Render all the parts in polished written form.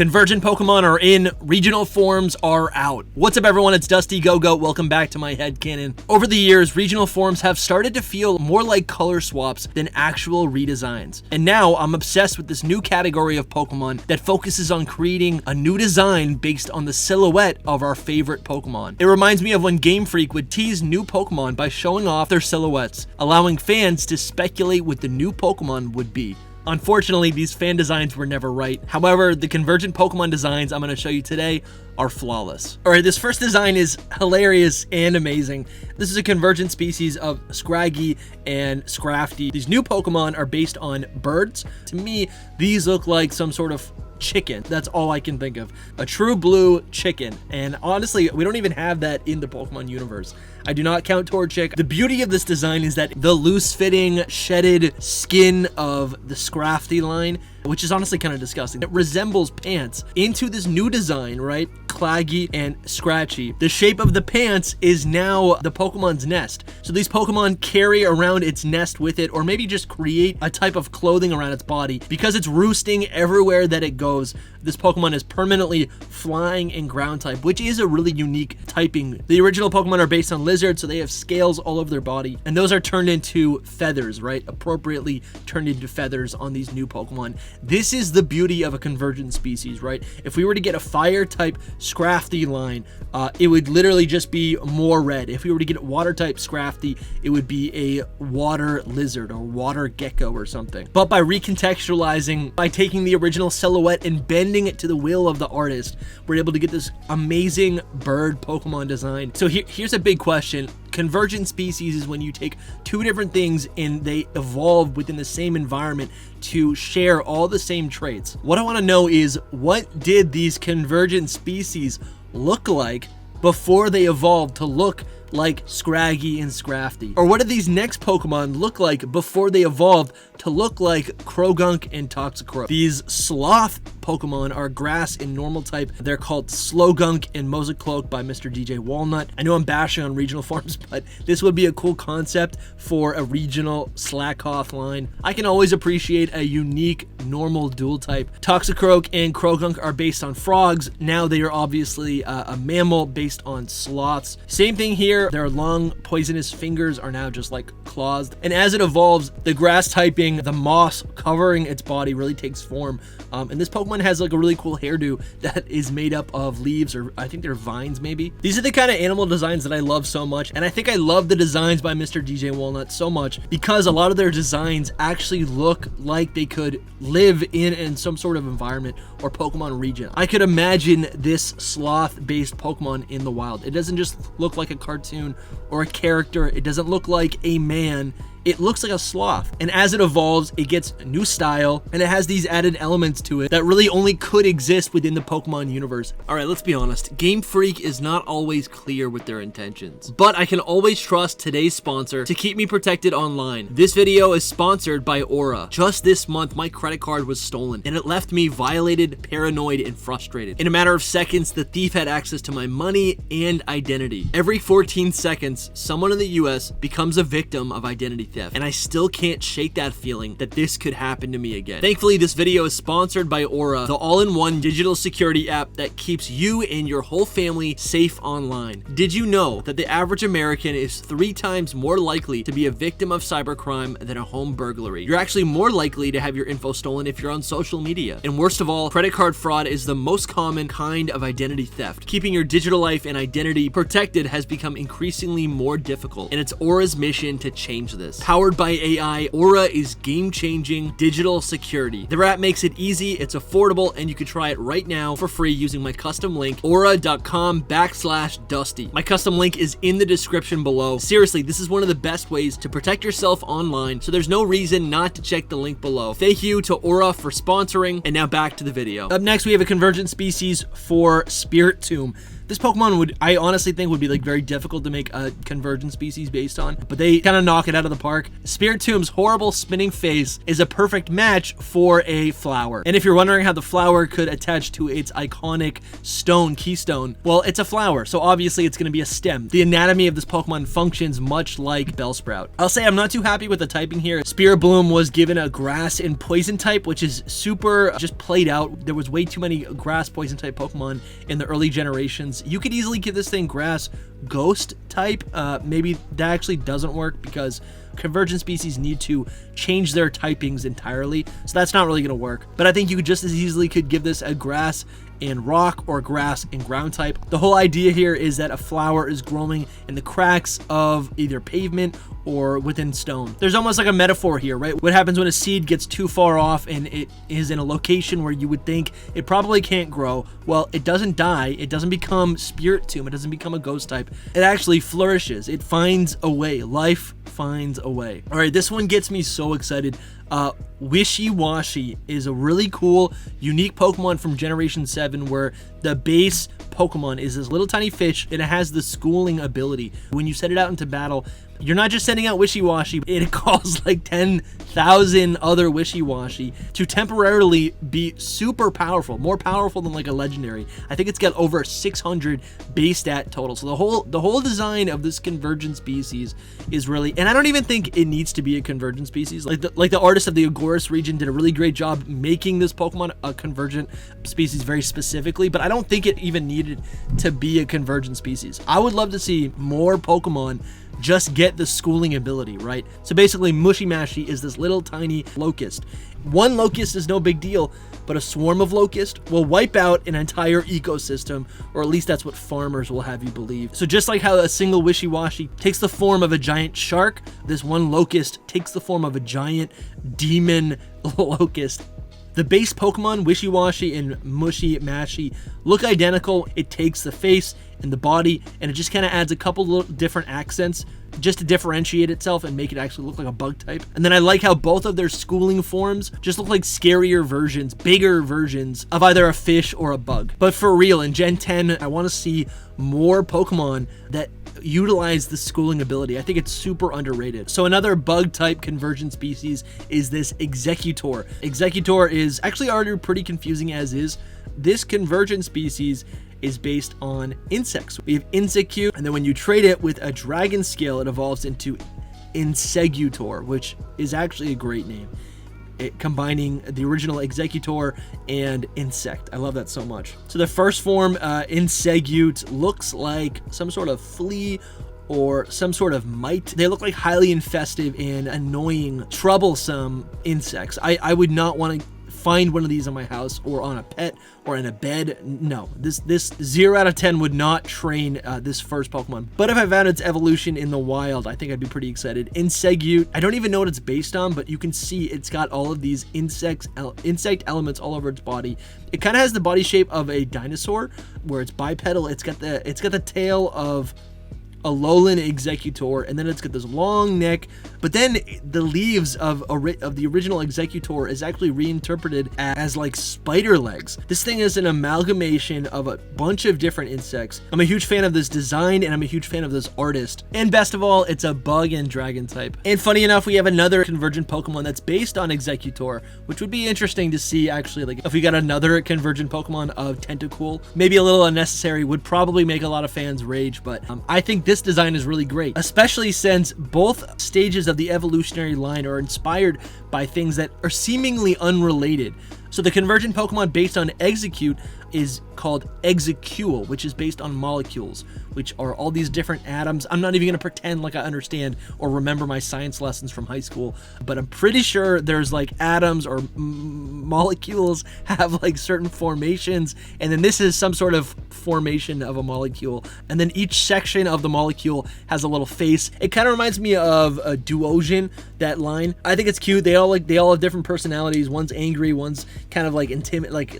Convergent Pokemon are in, regional forms are out. What's up everyone, it's Dusty Go-Go, welcome back to my headcanon. Over the years, regional forms have started to feel more like color swaps than actual redesigns. And now I'm obsessed with this new category of Pokemon that focuses on creating a new design based on the silhouette of our favorite Pokemon. It reminds me of when Game Freak would tease new Pokemon by showing off their silhouettes, allowing fans to speculate what the new Pokemon would be. Unfortunately, these fan designs were never right. However, the Convergent Pokemon designs I'm going to show you today are flawless. Alright, this first design is hilarious and amazing. This is a convergent species of Scraggy and Scrappy. These new Pokemon are based on birds. To me, these look like some sort of chicken. That's all I can think of. A true blue chicken. And honestly, we don't even have that in the Pokemon universe. I do not count Torchic. The beauty of this design is that the loose-fitting, shedded skin of the Scrappy line, which is honestly kind of disgusting, it resembles pants into this new design, right? Claggy and Scratchy. The shape of the pants is now the Pokemon's nest. So these Pokemon carry around its nest with it, or maybe just create a type of clothing around its body. Because it's roosting everywhere that it goes, this Pokemon is permanently flying and ground type, which is a really unique typing. The original Pokemon are based on lizards, so they have scales all over their body, and those are turned into feathers, right? Appropriately turned into feathers on these new Pokemon. This is the beauty of a convergent species, right? If we were to get a fire type Scrappy line, it would literally just be more red. If we were to get a water type Scrappy, it would be a water lizard or water gecko or something. But by recontextualizing, by taking the original silhouette and bending it to the will of the artist, we're able to get this amazing bird Pokemon design. So here's a big question. Convergent species is when you take two different things and they evolve within the same environment to share all the same traits. What I want to know is, what did these convergent species look like before they evolved to look like Scraggy and Scrappy? Or what did these next Pokemon look like before they evolved to look like Croagunk and Toxicroak? These Sloth Pokemon are grass in normal type. They're called Slowgunk and Mosicloak by Mr. DJ Walnut. I know I'm bashing on regional forms, but this would be a cool concept for a regional Slakoth line. I can always appreciate a unique normal dual type. Toxicroak and Croagunk are based on frogs. Now they are obviously a mammal based on sloths. Same thing here. Their long poisonous fingers are now just like claws. And as it evolves, the grass typing, the moss covering its body really takes form. And this Pokemon has like a really cool hairdo that is made up of leaves, or I think they're vines maybe. These are the kind of animal designs that I love so much. And I think I love the designs by Mr. DJ Walnut so much because a lot of their designs actually look like they could live in some sort of environment or Pokemon region. I could imagine this sloth-based Pokemon in the wild. It doesn't just look like a cartoon or a character. It doesn't look like a man. It looks like a sloth. And as it evolves, it gets a new style, and it has these added elements to it that really only could exist within the Pokemon universe. All right, let's be honest. Game Freak is not always clear with their intentions, but I can always trust today's sponsor to keep me protected online. This video is sponsored by Aura. Just this month, my credit card was stolen, and it left me violated, paranoid, and frustrated. In a matter of seconds, the thief had access to my money and identity. Every 14 seconds, someone in the US becomes a victim of identity theft, and I still can't shake that feeling that this could happen to me again. Thankfully, this video is sponsored by Aura, the all-in-one digital security app that keeps you and your whole family safe online. Did you know that the average American is 3 times more likely to be a victim of cybercrime than a home burglary? You're actually more likely to have your info stolen if you're on social media. And worst of all, credit card fraud is the most common kind of identity theft. Keeping your digital life and identity protected has become increasingly more difficult, and it's Aura's mission to change this. Powered by AI, Aura is game-changing digital security. Their app makes it easy, it's affordable, and you can try it right now for free using my custom link, aura.com/Dusty. My custom link is in the description below. Seriously, this is one of the best ways to protect yourself online, so there's no reason not to check the link below. Thank you to Aura for sponsoring, and now back to the video. Up next, we have a convergent species for Spiritomb. This Pokemon I honestly think would be like very difficult to make a convergent species based on, but they kind of knock it out of the park. Spiritomb's horrible spinning face is a perfect match for a flower. And if you're wondering how the flower could attach to its iconic stone, keystone, well, it's a flower, so obviously it's going to be a stem. The anatomy of this Pokemon functions much like Bellsprout. I'll say I'm not too happy with the typing here. Spiritomb was given a grass and poison type, which is super just played out. There was way too many grass poison type Pokemon in the early generations. You could easily give this thing grass ghost type. Maybe that actually doesn't work because convergent species need to change their typings entirely, so that's not really going to work. But I think you could just as easily could give this a grass and rock or grass and ground type. The whole idea here is that a flower is growing in the cracks of either pavement or within stone. There's almost like a metaphor here, right? What happens when a seed gets too far off and it is in a location where you would think it probably can't grow? Well, it doesn't die. It doesn't become Spiritomb. It doesn't become a ghost type. It actually flourishes. It finds a way. Life finds a way. All right, this one gets me so excited. Wishywash is a really cool, unique Pokemon from Generation 7 where the base Pokemon is this little tiny fish and it has the schooling ability. When you send it out into battle, you're not just sending out Wishywash, it calls like 10,000 other Wishywash to temporarily be super powerful, more powerful than like a legendary. I think it's got over 600 base stat total. So the whole design of this convergent species is really, and I don't even think it needs to be a convergent species. Like the artist of the Agoras region did a really great job making this Pokemon a convergent species very specifically, but I don't think it even needed to be a convergent species. I would love to see more Pokemon just get the schooling ability, right? So basically, Mushy Mashy is this little tiny locust. One locust is no big deal, but a swarm of locust will wipe out an entire ecosystem, or at least that's what farmers will have you believe. So just like how a single Wishywash takes the form of a giant shark, this one locust takes the form of a giant demon locust. The base Pokemon, Wishywash and Mushy Mashy, look identical. It takes the face and the body, and it just kind of adds a couple little different accents just to differentiate itself and make it actually look like a bug type. And then I like how both of their schooling forms just look like scarier versions, bigger versions of either a fish or a bug. But for real, in Gen 10, I want to see more Pokemon that utilize the schooling ability. I think it's super underrated. So another bug type convergent species is this Executor. Executor is actually already pretty confusing as is. This convergent species is based on insects. We have Insecute, and then when you trade it with a dragon scale, it evolves into Insegutor, which is actually a great name. Combining the original Executor and Insect. I love that so much. So the first form, Insegute, looks like some sort of flea or some sort of mite. They look like highly infestive and annoying, troublesome insects. I would not want to find one of these in my house or on a pet or in a bed. No, this 0 out of 10 would not train this first Pokemon. But if I found its evolution in the wild, I think I'd be pretty excited. Insegute, I don't even know what it's based on, but you can see it's got all of these insect elements all over its body. It kind of has the body shape of a dinosaur, where it's bipedal. It's got the tail of a lowland Executor, and then it's got this long neck, but then the leaves of the original Executor is actually reinterpreted as like spider legs. This thing is an amalgamation of a bunch of different insects. I'm a huge fan of this design, and I'm a huge fan of this artist. And best of all, it's a bug and dragon type. And funny enough, we have another convergent Pokemon that's based on Executor, which would be interesting to see actually, like if we got another convergent Pokemon of Tentacool. Maybe a little unnecessary, would probably make a lot of fans rage, but I think this design is really great, especially since both stages of the evolutionary line are inspired by things that are seemingly unrelated. So the convergent Pokemon based on Execute is called Execule, which is based on molecules, which are all these different atoms. I'm not even going to pretend like I understand or remember my science lessons from high school, but I'm pretty sure there's like atoms or molecules have like certain formations, and then this is some sort of formation of a molecule, and then each section of the molecule has a little face. It kind of reminds me of a Duosion, that line. I think it's cute. They all have different personalities. One's angry, one's kind of like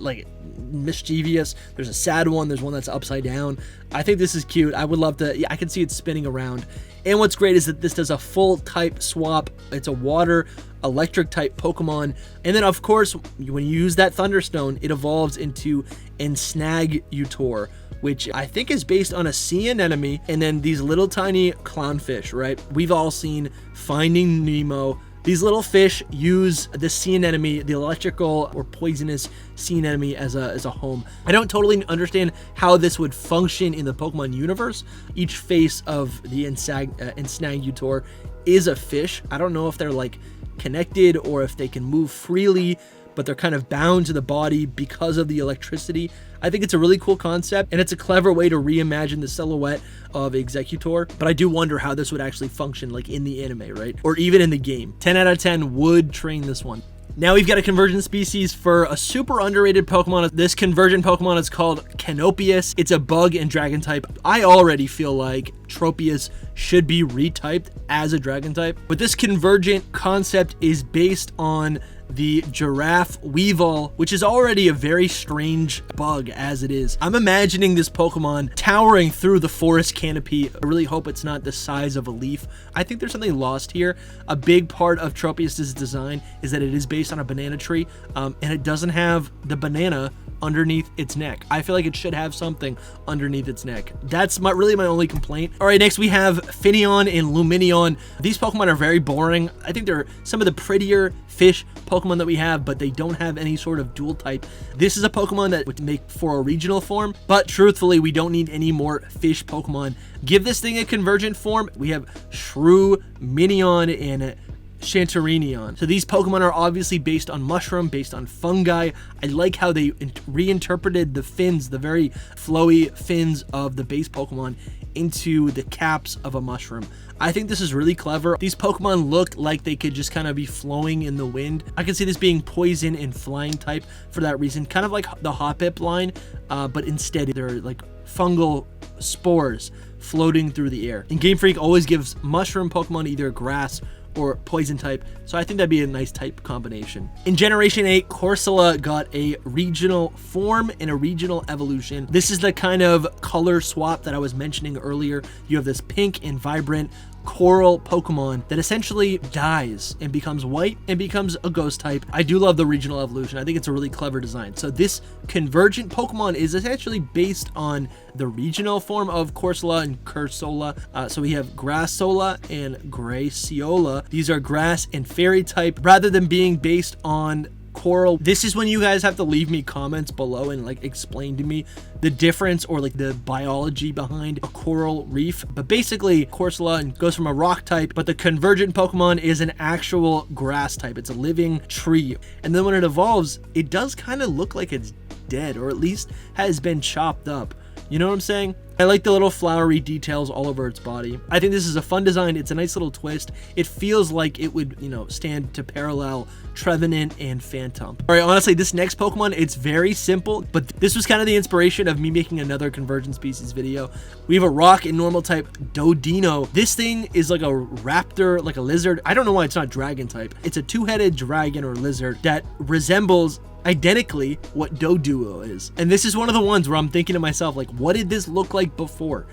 like mischievous. There's a sad one. There's one that's upside down. I think this is cute. I would love to. Yeah, I can see it spinning around. And what's great is that this does a full type swap. It's a water electric type Pokemon, and then of course when you use that Thunderstone, it evolves into Ensnagutor, which I think is based on a sea anemone, and then these little tiny clownfish, right? We've all seen Finding Nemo. These little fish use the sea anemone, the electrical or poisonous sea anemone, as a home. I don't totally understand how this would function in the Pokemon universe. Each face of the Insnagutor is a fish. I don't know if they're like connected or if they can move freely, but they're kind of bound to the body because of the electricity. I think it's a really cool concept, and it's a clever way to reimagine the silhouette of Executor, but I do wonder how this would actually function like in the anime, right? Or even in the game. 10 out of 10 would train this one. Now we've got a convergent species for a super underrated Pokemon. This convergent Pokemon is called Canopius. It's a bug and dragon type. I already feel like Tropius should be retyped as a dragon type, but this convergent concept is based on the giraffe weevil, which is already a very strange bug as it is. I'm imagining this Pokemon towering through the forest canopy. I really hope it's not the size of a leaf. I think there's something lost here. A big part of Tropius's design is that it is based on a banana tree, and it doesn't have the banana underneath its neck. I feel like it should have something underneath its neck. That's really my only complaint. All right, next we have Finneon and Lumineon. These Pokemon are very boring. I think they're some of the prettier fish Pokemon that we have, but they don't have any sort of dual type. This is a Pokemon that would make for a regional form, but truthfully, we don't need any more fish Pokemon. Give this thing a convergent form. We have Shrew, Minion, and Chanterenion. So these Pokemon are obviously based on mushroom, based on fungi. I like how they reinterpreted the fins, the very flowy fins of the base Pokemon, into the caps of a mushroom. I think this is really clever. These Pokemon look like they could just kind of be flowing in the wind. I can see this being poison and flying type for that reason, kind of like the Hoppip line, but instead they're like fungal spores floating through the air. And Game Freak always gives mushroom Pokemon either grass or poison type, so I think that'd be a nice type combination. In Generation 8, Corsola got a regional form and a regional evolution. This is the kind of color swap that I was mentioning earlier. You have this pink and vibrant coral Pokemon that essentially dies and becomes white and becomes a ghost type. I do love the regional evolution. I think it's a really clever design. So this convergent Pokemon is essentially based on the regional form of Corsola and Cursola. So we have Grassola and Graciola. These are grass and fairy type rather than being based on coral. This is when you guys have to leave me comments below and like explain to me the difference or like the biology behind a coral reef. But basically Corsola goes from a rock type, but the convergent Pokemon is an actual grass type. It's a living tree, and then when it evolves, it does kind of look like it's dead, or at least has been chopped up. You know what I'm saying? I like the little flowery details all over its body. I think this is a fun design. It's a nice little twist. It feels like it would, you know, stand to parallel Trevenant and Phantom. All right, honestly, this next Pokemon, it's very simple, but this was kind of the inspiration of me making another convergent species video. We have a rock and normal type Dodino. This thing is like a raptor, like a lizard. I don't know why it's not dragon type. It's a two-headed dragon or lizard that resembles identically what Doduo is. And this is one of the ones where I'm thinking to myself, like, what did this look like before?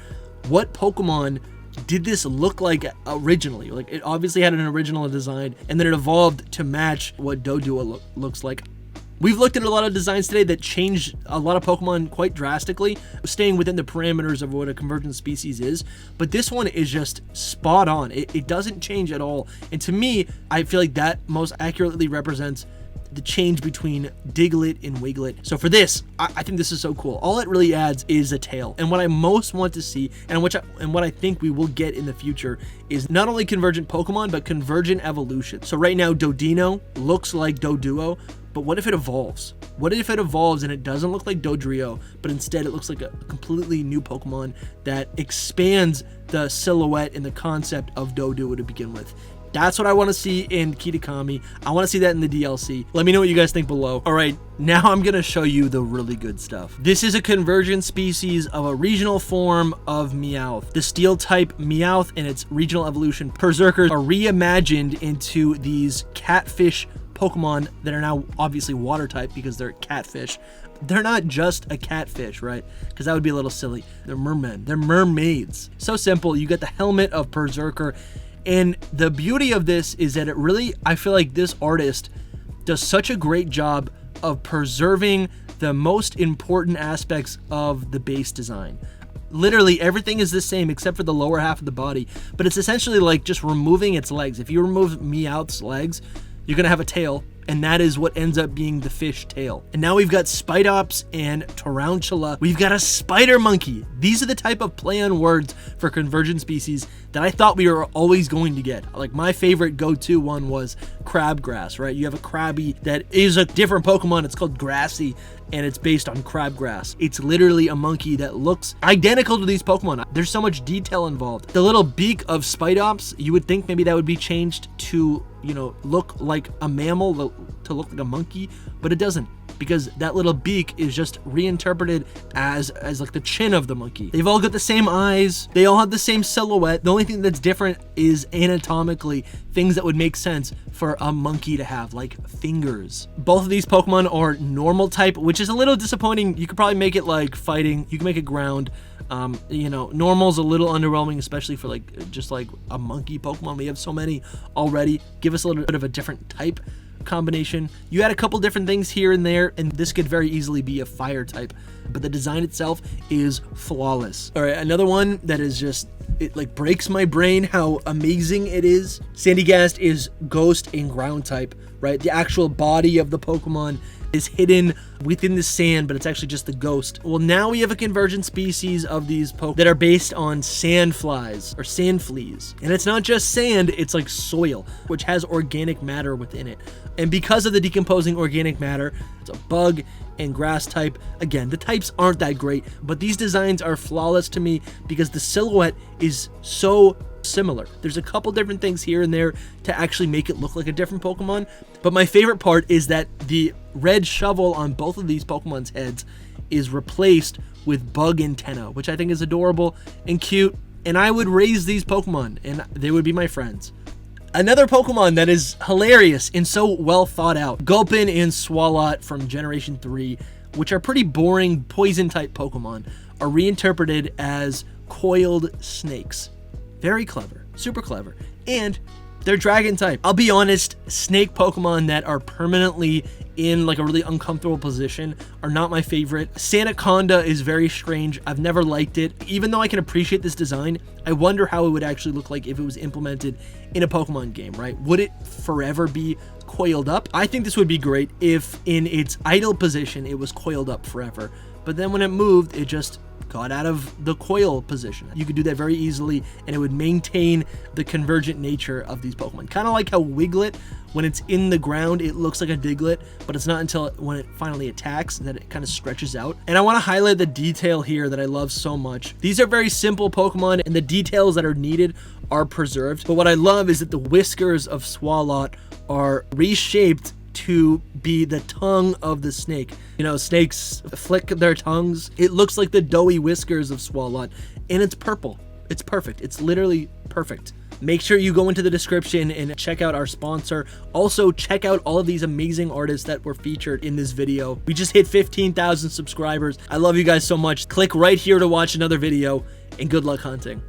What Pokemon did this look like originally? Like, it obviously had an original design, and then it evolved to match what Doduo looks like. We've looked at a lot of designs today that changed a lot of Pokemon quite drastically, staying within the parameters of what a convergent species is, but this one is just spot on. It doesn't change at all, and to me, I feel like that most accurately represents the change between Diglett and Wiglet. So for this, I think this is so cool. All it really adds is a tail. And what I most want to see, and what I think we will get in the future, is not only convergent Pokemon, but convergent evolution. So right now, Dodino looks like Doduo, but what if it evolves? What if it evolves and it doesn't look like Dodrio, but instead it looks like a completely new Pokemon that expands the silhouette and the concept of Doduo to begin with? That's what I want to see in Kitakami. I want to see that in the DLC. Let me know what you guys think below. All right, now I'm going to show you the really good stuff. This is a convergent species of a regional form of Meowth. The steel type Meowth and its regional evolution Berserker are reimagined into these catfish Pokemon that are now obviously water type because they're catfish. They're not just a catfish, right? Because that would be a little silly. They're mermen. They're mermaids. So simple. You get the helmet of Berserker. And the beauty of this is that it really, I feel like this artist does such a great job of preserving the most important aspects of the base design. Literally everything is the same except for the lower half of the body, but it's essentially like just removing its legs. If you remove Meowth's legs, you're gonna have a tail, and that is what ends up being the fish tail. And now we've got Spitops and Tarantula. We've got a spider monkey. These are the type of play on words for convergent species that I thought we were always going to get. Like my favorite go-to one was crabgrass, right? You have a Krabby that is a different Pokemon. It's called Grassy, and it's based on crabgrass. It's literally a monkey that looks identical to these Pokemon. There's so much detail involved. The little beak of Spitops, you would think maybe that would be changed to, you know, look like a mammal, to look like a monkey, but it doesn't, because that little beak is just reinterpreted as like the chin of the monkey. They've all got the same eyes. They all have the same silhouette. The only thing that's different is anatomically things that would make sense for a monkey to have, like fingers. Both of these Pokemon are normal type, which is a little disappointing. You could probably make it like fighting. You can make it ground. You know, normal's a little underwhelming, especially for like just like a monkey Pokemon. We have so many already. Give us a little bit of a different type combination. You had a couple different things here and there, and this could very easily be a fire type, but the design itself is flawless. All right, another one that is just, it like breaks my brain how amazing it is. Sandygast is ghost and ground type, right? The actual body of the Pokemon is hidden within the sand, but it's actually just the ghost. Well, now we have a convergent species of these Pokemon that are based on sand flies or sand fleas. And it's not just sand, it's like soil, which has organic matter within it. And because of the decomposing organic matter, it's a bug and grass type. Again, the types aren't that great, but these designs are flawless to me because the silhouette is so similar. There's a couple different things here and there to actually make it look like a different Pokemon, but my favorite part is that the red shovel on both of these Pokemon's heads is replaced with bug antenna, which I think is adorable and cute, and I would raise these Pokemon and they would be my friends. Another Pokemon that is hilarious and so well thought out, Gulpin and Swalot from Generation 3, which are pretty boring poison type Pokemon, are reinterpreted as coiled snakes. Very clever, super clever, and they're dragon type. I'll be honest, snake Pokemon that are permanently in like a really uncomfortable position are not my favorite. Sandaconda is very strange. I've never liked it. Even though I can appreciate this design, I wonder how it would actually look like if it was implemented in a Pokemon game, right? Would it forever be coiled up? I think this would be great if in its idle position it was coiled up forever, but then when it moved, it just got out of the coil position. You could do that very easily, and it would maintain the convergent nature of these Pokemon. Kind of like how Wiglet, when it's in the ground, it looks like a Diglett, but it's not until when it finally attacks that it kind of stretches out. And I want to highlight the detail here that I love so much. These are very simple Pokemon, and the details that are needed are preserved. But what I love is that the whiskers of Swalot are reshaped to be the tongue of the snake. You know, snakes flick their tongues. It looks like the doughy whiskers of Swalot, and it's purple. It's perfect. It's literally perfect. Make sure you go into the description and check out our sponsor. Also, check out all of these amazing artists that were featured in this video. We just hit 15,000 subscribers. I love you guys so much. Click right here to watch another video, and good luck hunting.